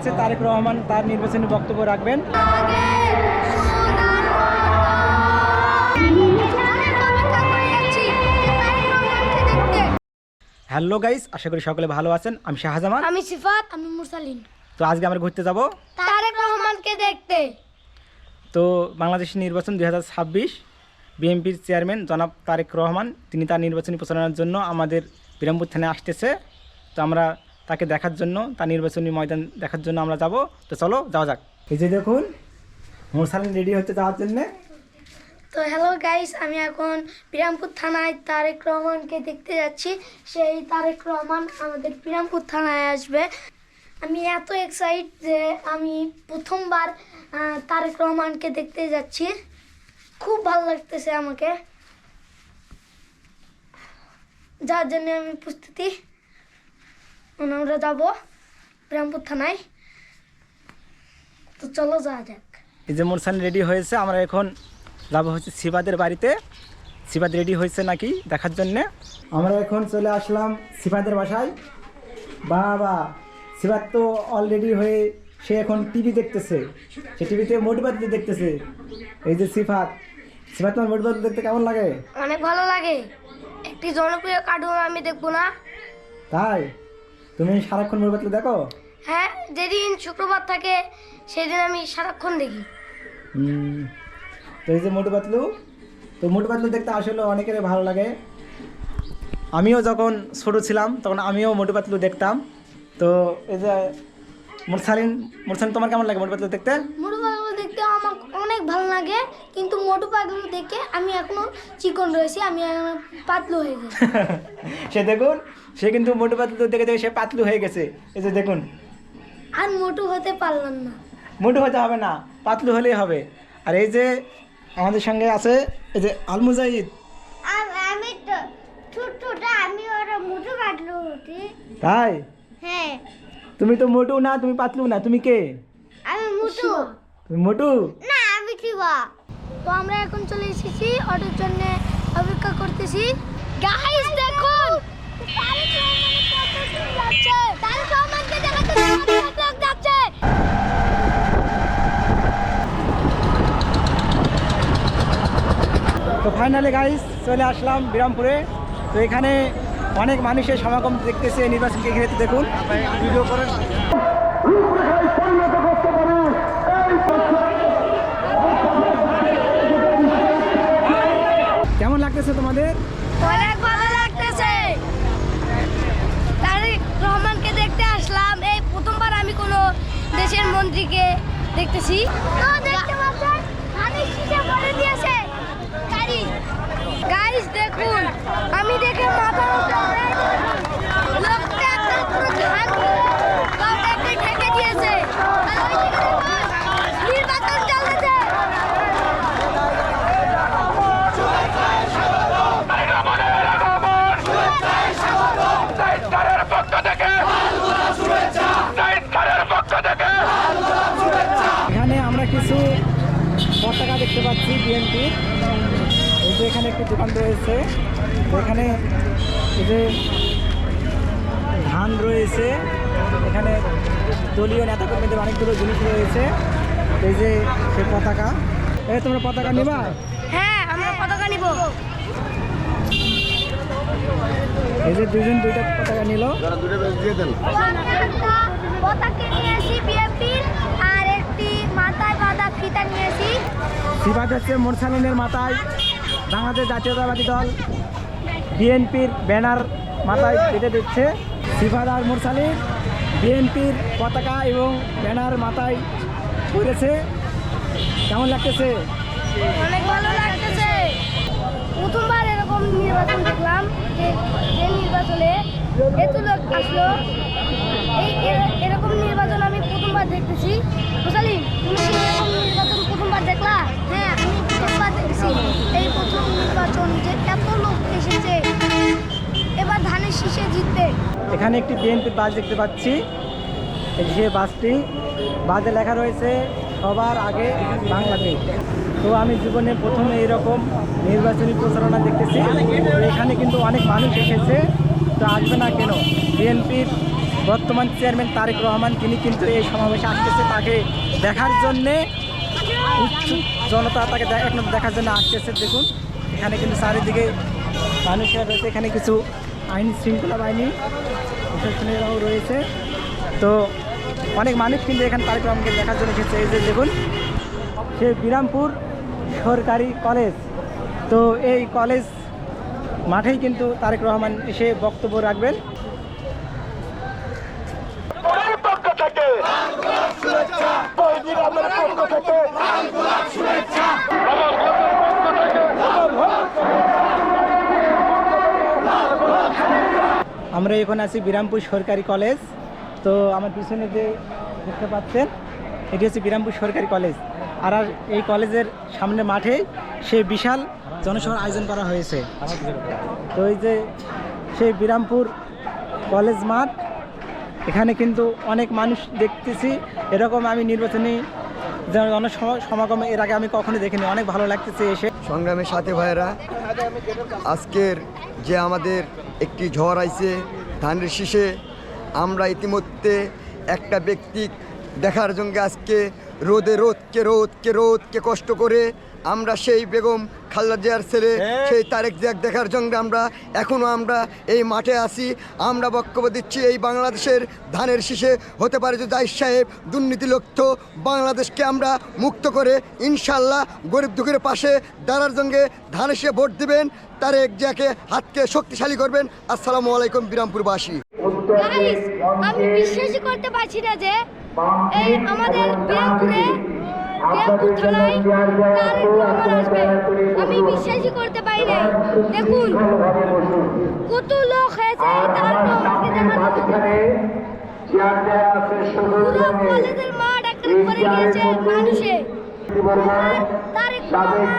মঞ্চে তারেক রহমান তার নির্বাচনী বক্তব্য রাখবেন। হ্যালো গাইস, আশা করি সকলে ভালো আছেন। আমি শাহজামান, আমি সিফাত, আমি মুরসালিন। তো আজকে আমরা ঘুরতে যাব তারেক রহমানকে দেখতে। তো বাংলাদেশ নির্বাচন 2026 বিএনপির চেয়ারম্যান জনাব তারেক রহমান তিনি তার নির্বাচনী প্রচারণার জন্য আমাদের বিরামপুর থানায় আসতেছে। তো আমরা তাকে দেখার জন্য, তার নির্বাচনী ময়দান দেখার জন্য আমরা যাব। তো চলো যাওয়া যাক। এই যে দেখুন মুরসালিন রেডি হচ্ছে যাওয়ার জন্যে। তো হ্যালো গাইস, আমি এখন বিরামপুর থানায় তারেক রহমানকে দেখতে যাচ্ছি। সেই তারেক রহমান আমাদের বিরামপুর থানায় আসবে। আমি এত এক্সাইট যে আমি প্রথমবার তারেক রহমানকে দেখতে যাচ্ছি। খুব ভালো লাগতেছে আমাকে, যার জন্য আমি প্রস্তুতি। আমরা যাব বিরামপুর থানায়। তো চলো যাওয়া যাক। এই যে মুরসালিন রেডি হয়েছে, আমরা এখন যাব হচ্ছে সিফাতের বাড়িতে। সিফাত রেডি হয়েছে নাকি দেখার জন্যে। আমরা এখন চলে আসলাম সিফাতের বাসায়। বাবা, সিফাত তো অলরেডি হয়ে সে এখন টিভি দেখতেছে। সে টিভিতে মোটু পাতলু দেখতেছে। এই যে সিফাত, সিফাত তোমার মোটু পাতলু দেখতে কেমন লাগে? অনেক ভালো লাগে। একটি জনপ্রিয় কার্টুন আমি দেখবো না? তাই তুমি সারাক্ষণ মোটু পাতলু দেখো? হ্যাঁ, যেদিন শুক্রবার থাকে সেদিন আমি সারাক্ষণ দেখি। তো এই যে মোটু পাতলু, তো মোটু পাতলু দেখতে আসলে অনেকের ভালো লাগে। আমিও যখন ছোটো ছিলাম তখন আমিও মোটু পাতলু দেখতাম। তো এই যে মুরসালিন, তোমার কেমন লাগে মোটু পাতলু দেখতে? মোটু পাতলু দেখতে আমার অনেক ভালো লাগে, কিন্তু মোটু পাতলু দেখে আমি এখনো চিকন রয়েছি, আমি এখন পাতলু হয়ে গেছি। সে দেখুন, সে কিন্তু মোটু পাতলু দেখে দেখে সে পাতলু হয়ে গেছে। এই যে দেখুন, আর মোটু হতে পারলাম না। মোটু হতে হবে না, পাতলু হলেই হবে। আর এই যে আমাদের সঙ্গে আছে এই যে আল মুজাহিদ। আমি তো ছোট, আমি ওরা মোটু পাতলু হতে। তাই? হ্যাঁ। তুমি তো মোটু না, তুমি পাতলু না, তুমি কে? আমি মোটু। তুমি মোটু না, আমি শিবা। তো আমরা এখন চলে এসেছি, অটোর জন্য অপেক্ষা করতেছি। গাইস দেখুন, তারেক রহমানের কত দূর যাচ্ছে। তারেক রহমানকে দেখাতে অনেক লোক যাচ্ছে। তো ফাইনালি গাইস চলে আসলাম বিরামপুরে। তো এখানে অনেক মানুষের সমাগম দেখতেছে নির্বাচনকে ঘিরে। দেখুন ভিডিও করেন। কেমন লাগতেছে তোমাদের? অনেক ভালো লাগতেছে। তারেক রহমানকে দেখতে আসলাম। এই প্রথমবার আমি কোনো দেশের মন্ত্রীকে দেখতেছি। তো দেখতে পাচ্ছেন ধানের শীষে ভরে দিয়েছে গাড়ি। গাইস দেখুন, আমি দেখে মাথা উপরে লোকটা একটা পুরো ধান লোকটাকে ঢেকে দিয়েছে। আর ওইদিকে দেখুন নির্বাচন চলেছে। এখানে আমরা কিছু পতাকা দেখতে পাচ্ছি বিএনপির। এই যে এখানে একটি দোকান রয়েছে, এখানে এই যে ধান রয়েছে, এখানে দলীয় নেতাকর্মীদের অনেকগুলো জিনিস রয়েছে। এই যে সে পতাকা, এই তোমরা পতাকা নিবা? হ্যাঁ, আমরা পতাকা নিব। এই যে দুইটা পতাকা নিল। পতাকা নিয়েছি বিএনপির, আর একটি মাথায় বাঁধা ফিতা নিয়েছি। সিফাত হচ্ছে মুরসালিনের মাথায় বাংলাদেশ জাতীয়তাবাদী দল বিএনপির ব্যানার মাথায় বেঁধে দিচ্ছে। সিফাত আর মুরসালিন বিএনপির পতাকা এবং ব্যানার মাথায় পড়েছে। কেমন লাগতেছে? অনেক ভালো লাগতেছে। প্রথমবার এরকম নির্বাচন দেখলাম, যে নির্বাচনে এত লোক আসলো। এরকম নির্বাচন আমি প্রথমবার দেখতেছি। মুরসালিন, তুমি কি এরকম নির্বাচন প্রথমবার দেখলা? হ্যাঁ, আমি প্রথমবার দেখছি এই প্রথম নির্বাচন, যে এত লোক এসেছে এবার ধানের শীষে জিতবে। এখানে একটি বিএনপির বাস দেখতে পাচ্ছি। এই যে বাসটি, বাসে লেখা রয়েছে সবার আগে বাংলাদেশ। তো আমি জীবনে প্রথমে এরকম নির্বাচনী প্রচারণা দেখতেছি। তো এখানে কিন্তু অনেক মানুষ এসেছে, তো আসবে না কেন? বিএনপির বর্তমান চেয়ারম্যান তারেক রহমান, তিনি কিন্তু এই সমাবেশে আসতেছে তাকে দেখার জন্যে। উৎসুক জনতা তাকে দেখার জন্য আসতেছে। দেখুন এখানে কিন্তু চারিদিকে মানুষেরা রয়েছে, এখানে কিছু আইন শৃঙ্খলা বাহিনী প্রশাসনেরাও রয়েছে। তো অনেক মানুষ কিন্তু এখানে তারেক রহমানকে দেখার জন্য এসেছে। এই যে দেখুন সে বিরামপুর সরকারি কলেজ, তো এই কলেজ মাঠেই কিন্তু তারেক রহমান এসে বক্তব্য রাখবেন। আমরা এখন আছি বিরামপুর সরকারি কলেজ। তো আমার পিছনে যে দেখতে পাচ্ছেন এটি হচ্ছে বিরামপুর সরকারি কলেজ। আর এই কলেজের সামনে মাঠে সে বিশাল জনসভার আয়োজন করা হয়েছে। তো এই যে সেই বিরামপুর কলেজ মাঠ, এখানে কিন্তু অনেক মানুষ দেখতেছি। এরকম আমি নির্বাচনী জনসমাগম এর আগে আমি কখনো দেখিনি, অনেক ভালো লাগতেছে এসে। সংগ্রামের সাথে ভাইয়েরা, আজকের যে আমাদের একটি ঝড় আইছে ধানের শীষে, আমরা ইতিমধ্যে একটা ব্যক্তি দেখার জন্য আজকে রোদকে কষ্ট করে আমরা সেই বেগম খালেদা জিয়ার ছেলে সেই তারেক জিয়াক দেখার জন্য আমরা এই মাঠে আছি। আমরা বক্তব্য দিচ্ছি এই বাংলাদেশের ধানের শীষে হতে পারে যে জাহিদ সাহেব দুর্নীতিলুপ্ত বাংলাদেশকে আমরা মুক্ত করে ইনশাল্লাহ গরিব দুঃখের পাশে দাঁড়ার জন্য ধানের শীষে ভোট দিবেন, তারেক জিয়াকে হাতকে শক্তিশালী করবেন। আসসালামু আলাইকুম বিরামপুরবাসী। গাইস, আমি বিশ্বাসই করতে পারছি না যে এই আমাদের বিরামপুর থানায় তারেক রহমান আসবে। আমি বিশ্বাসই করতে পারি না। দেখুন কত লোক হয়েছে এই তারেক রহমানকে দেখার জন্য। পুরো কলেজের মাঠ একটা ভরে গিয়েছে মানুষে। তারেক রহমান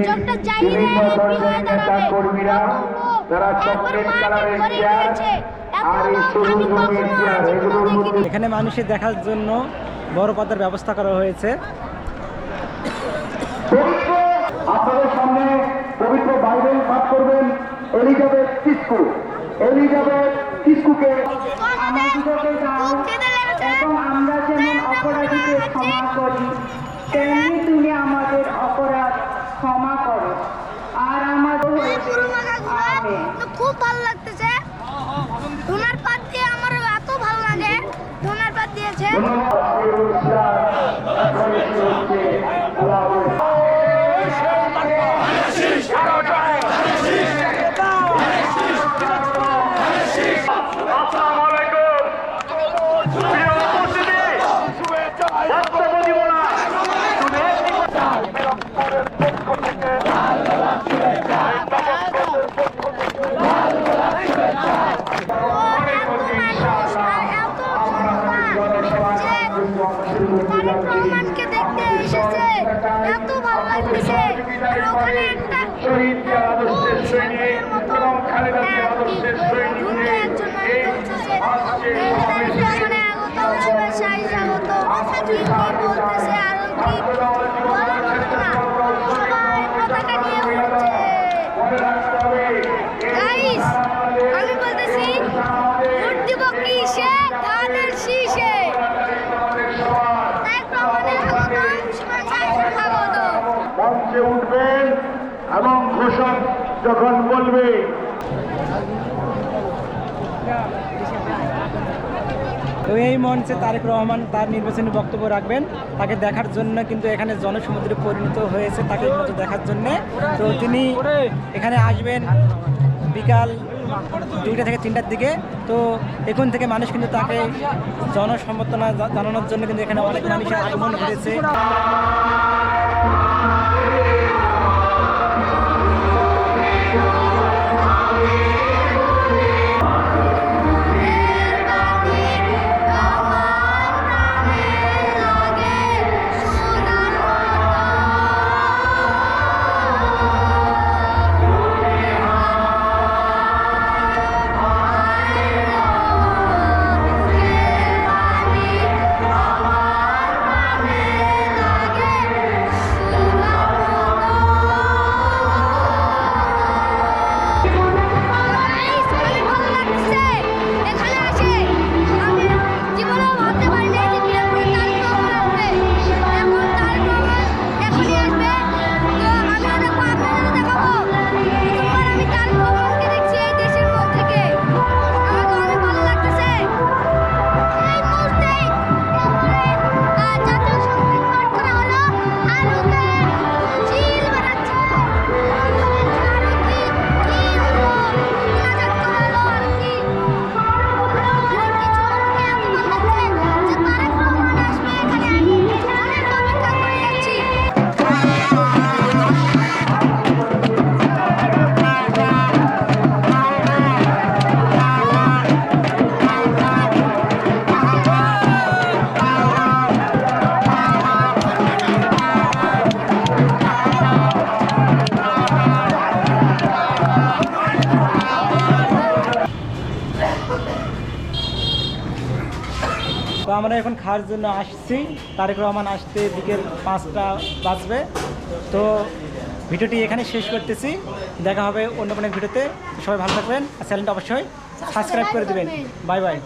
ডক্টর জাহিদ এমপি হয়ে দাঁড়াবে। একবার মাঠে ভরে গিয়েছে। আমি কখনো আজীবনে দেখিনি। এখানে মানুষের দেখার জন্য বড় পর্দার ব্যবস্থা করা হয়েছে। আপনাদের সামনে পবিত্র বাইবেল পাঠ করবেন এলিজাবেথ কিস্কুকে। এবং আমরা যেমন অপরাধীকে ক্ষমা করি, তেমনি তুমি আমাদের অপরাধ ক্ষমা করো। আর আমাদের খুব ভালো লাগতেছে। ডোনার পাত দিয়ে আমার এত ভালো লাগে। ডোনার পাত দিয়েছে। রহমানকে দেখতে এসেছে, এত ভালো লাগতেছে। আর ওখানে একটা আমি বলতেছি ভোট দিব কিসে? ধানের শীষে। মঞ্চে উঠবেন এবং ঘোষক যখন বলবে তো এই মঞ্চে তারেক রহমান তার নির্বাচনী বক্তব্য রাখবেন। তাকে দেখার জন্য কিন্তু এখানে জনসমুদ্রে পরিণত হয়েছে, তাকে কিন্তু দেখার জন্য। তো তিনি এখানে আসবেন বিকাল 2টা থেকে 3টার দিকে। তো এখন থেকে মানুষ কিন্তু তাকে জনসম্বর্ধনা জানানোর জন্য কিন্তু এখানে অনেক মানুষের আগমন ঘটেছে। তো আমরা এখন খাওয়ার জন্য আসছি, তারেক রহমান আসতে বিকেল 5টা বাজবে। তো ভিডিওটি এখানে শেষ করতেছি, দেখা হবে অন্য কোনো ভিডিওতে। সবাই ভালো থাকবেন আর চ্যানেলটা অবশ্যই সাবস্ক্রাইব করে দেবেন। Bye bye.